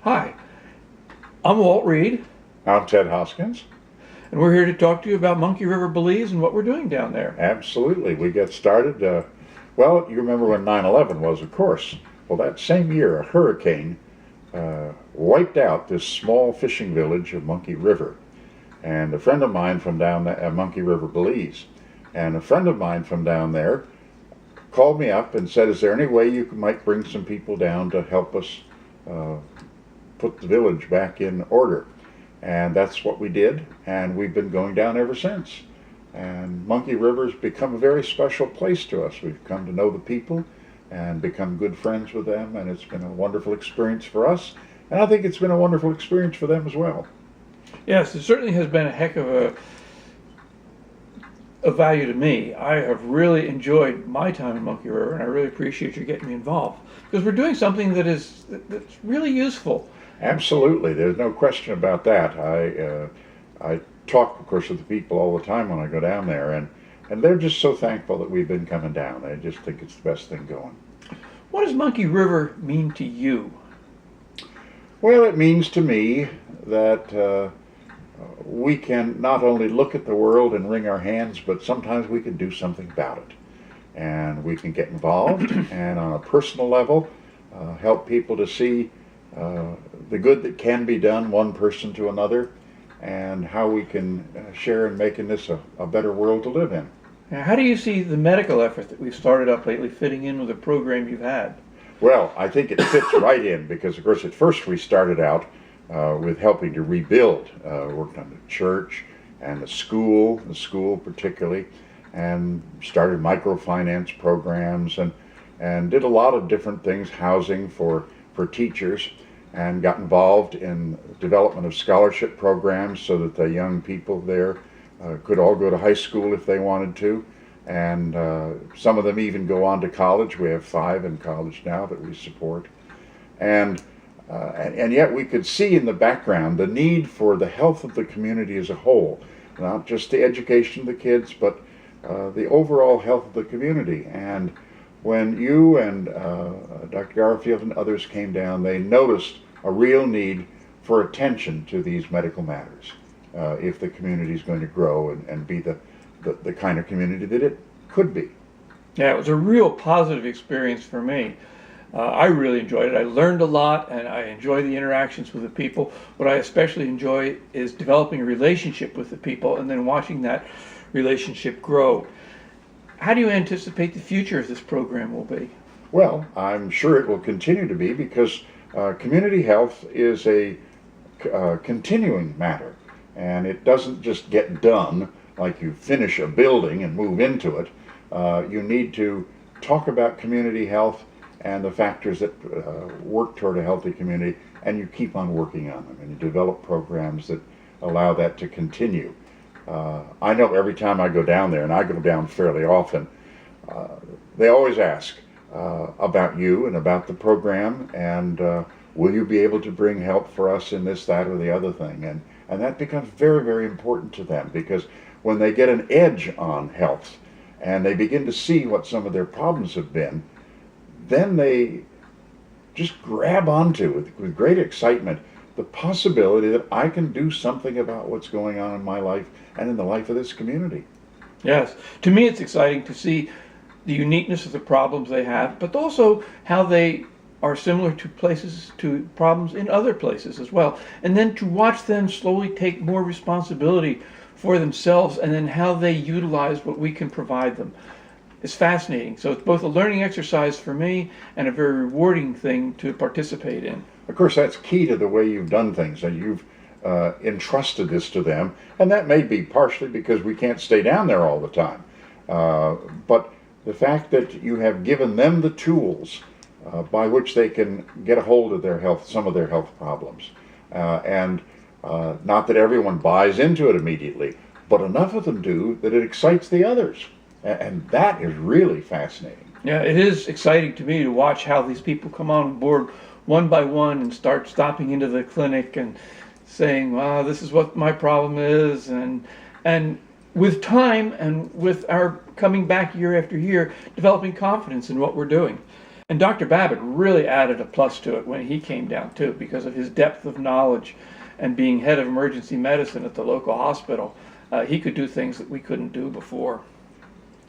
Hi, I'm Walt Reed, I'm Ted Hoskins. and we're here to talk to you about Monkey River Belize and what we're doing down there. Absolutely. We get started. Well, you remember when 9/11 was, of course. Well, that same year, a hurricane wiped out this small fishing village of Monkey River. And a friend of mine from down there, Monkey River, Belize, and a friend of mine from down there called me up and said, is there any way you might bring some people down to help us put the village back in order? And that's what we did, and we've been going down ever since. And Monkey River's become a very special place to us. We've come to know the people and become good friends with them, and it's been a wonderful experience for us, and I think it's been a wonderful experience for them as well. Yes, it certainly has been a heck of a value to me. I have really enjoyed my time in Monkey River, and I really appreciate you getting me involved because we're doing something that's really useful. Absolutely, there's no question about that. I talk, of course, with the people all the time when I go down there, and they're just so thankful that we've been coming down. They just think it's the best thing going. What does Monkey River mean to you? Well, it means to me that we can not only look at the world and wring our hands, but sometimes we can do something about it. And we can get involved and on a personal level help people to see the good that can be done one person to another, and how we can share in making this a better world to live in. Now, how do you see the medical effort that we've started up lately fitting in with the program you've had? Well, I think it fits right in because, of course, at first we started out with helping to rebuild, worked on the church and the school particularly, and started microfinance programs and did a lot of different things, housing for teachers, and got involved in development of scholarship programs so that the young people there could all go to high school if they wanted to, and some of them even go on to college. We have 5 in college now that we support, and yet we could see in the background the need for the health of the community as a whole, not just the education of the kids, but the overall health of the community. And when you and Dr. Garfield and others came down, they noticed a real need for attention to these medical matters if the community is going to grow and be the kind of community that it could be. Yeah, it was a real positive experience for me. I really enjoyed it. I learned a lot, and I enjoy the interactions with the people. What I especially enjoy is developing a relationship with the people and then watching that relationship grow. How do you anticipate the future of this program will be? Well, I'm sure it will continue to be because community health is a continuing matter, and it doesn't just get done like you finish a building and move into it. You need to talk about community health and the factors that work toward a healthy community, and you keep on working on them, and you develop programs that allow that to continue. I know every time I go down there, and I go down fairly often, they always ask about you and about the program, and will you be able to bring help for us in this, that, or the other thing? And that becomes very, very important to them, because when they get an edge on health and they begin to see what some of their problems have been, then they just grab onto with great excitement the possibility that I can do something about what's going on in my life and in the life of this community. Yes, to me it's exciting to see the uniqueness of the problems they have, but also how they are similar to problems in other places as well. And then to watch them slowly take more responsibility for themselves and then how they utilize what we can provide them is fascinating. So it's both a learning exercise for me and a very rewarding thing to participate in. Of course, that's key to the way you've done things, and you've entrusted this to them, and that may be partially because we can't stay down there all the time. But the fact that you have given them the tools by which they can get a hold of their health, some of their health problems, and not that everyone buys into it immediately, but enough of them do that it excites the others, and that is really fascinating. Yeah, it is exciting to me to watch how these people come on board one by one and start stopping into the clinic and saying, "Wow, this is what my problem is," and with time and with our coming back year after year, developing confidence in what we're doing. And Dr. Babbitt really added a plus to it when he came down too, because of his depth of knowledge and being head of emergency medicine at the local hospital. He could do things that we couldn't do before.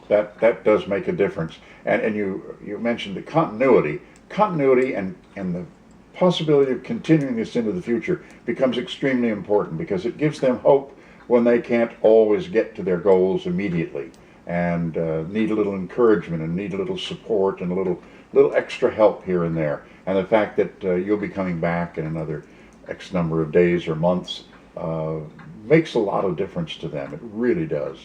That does make a difference. And you mentioned the continuity and the possibility of continuing this into the future becomes extremely important, because it gives them hope when they can't always get to their goals immediately, and need a little encouragement and need a little support and a little extra help here and there. And the fact that you'll be coming back in another X number of days or months makes a lot of difference to them. It really does.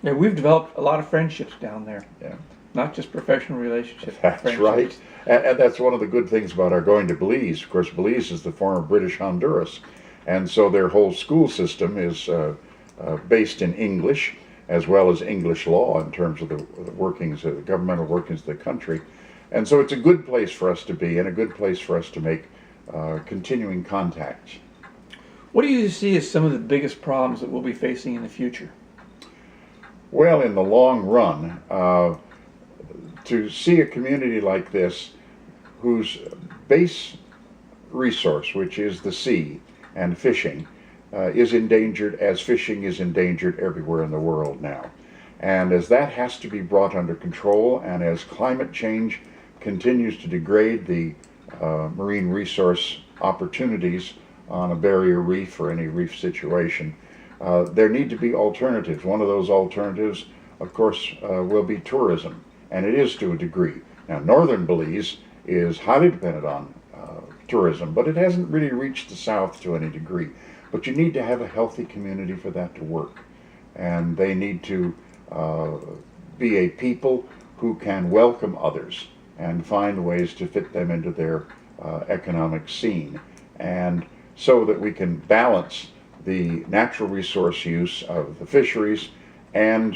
Yeah, we've developed a lot of friendships down there. Yeah. Not just professional relationships. That's friendships. right. And that's one of the good things about our going to Belize. Of course, Belize is the former British Honduras, and so their whole school system is based in English, as well as English law in terms of the workings, the governmental workings of the country. And so it's a good place for us to be, and a good place for us to make continuing contacts. What do you see as some of the biggest problems that we'll be facing in the future? Well, in the long run, to see a community like this, whose base resource, which is the sea and fishing, is endangered, as fishing is endangered everywhere in the world now. And as that has to be brought under control, and as climate change continues to degrade the marine resource opportunities on a barrier reef or any reef situation, there need to be alternatives. One of those alternatives, of course, will be tourism, and it is to a degree. Now, northern Belize is highly dependent on tourism, but it hasn't really reached the south to any degree. But you need to have a healthy community for that to work, and they need to be a people who can welcome others and find ways to fit them into their economic scene, and so that we can balance the natural resource use of the fisheries and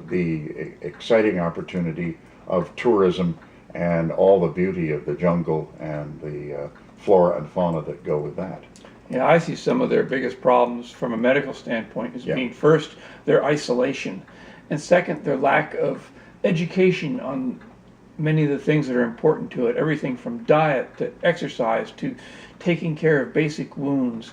the exciting opportunity of tourism and all the beauty of the jungle and the flora and fauna that go with that. Yeah, I see some of their biggest problems from a medical standpoint as being, first, their isolation, and second, their lack of education on many of the things that are important to it, everything from diet to exercise to taking care of basic wounds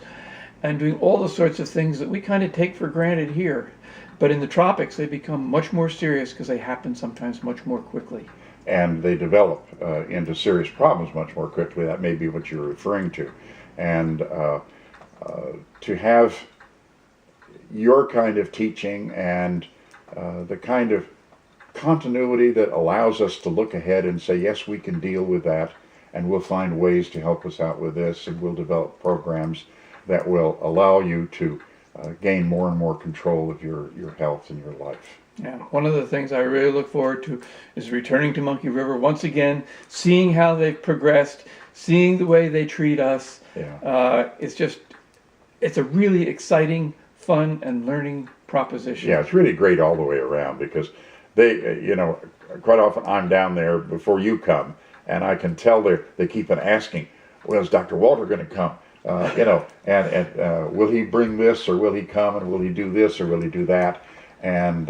and doing all the sorts of things that we kind of take for granted here. But in the tropics, they become much more serious because they happen sometimes much more quickly. And they develop into serious problems much more quickly. That may be what you're referring to. And to have your kind of teaching and the kind of continuity that allows us to look ahead and say, yes, we can deal with that, and we'll find ways to help us out with this, and we'll develop programs that will allow you to gain more and more control of your health and your life. Yeah, one of the things I really look forward to is returning to Monkey River once again, seeing how they've progressed, seeing the way they treat us. Yeah. It's a really exciting, fun, and learning proposition. Yeah, it's really great all the way around, because they, quite often I'm down there before you come, and I can tell they keep on asking, well, is Dr. Walter going to come? And will he bring this, or will he come, and will he do this, or will he do that? And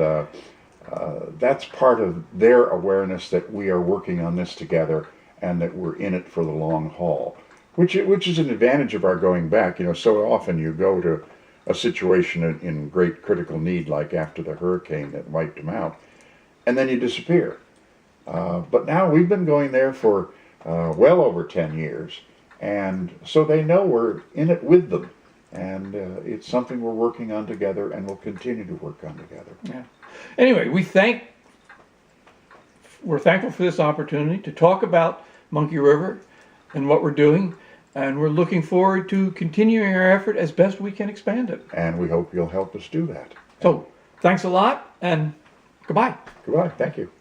that's part of their awareness that we are working on this together, and that we're in it for the long haul, which is an advantage of our going back. So often you go to a situation in great critical need, like after the hurricane that wiped them out, and then you disappear. But now we've been going there for well over 10 years, and so they know we're in it with them. And it's something we're working on together, and we'll continue to work on together. Yeah. Anyway, we're thankful for this opportunity to talk about Monkey River and what we're doing, and we're looking forward to continuing our effort as best we can expand it. And we hope you'll help us do that. So, thanks a lot, and goodbye. Goodbye. Thank you.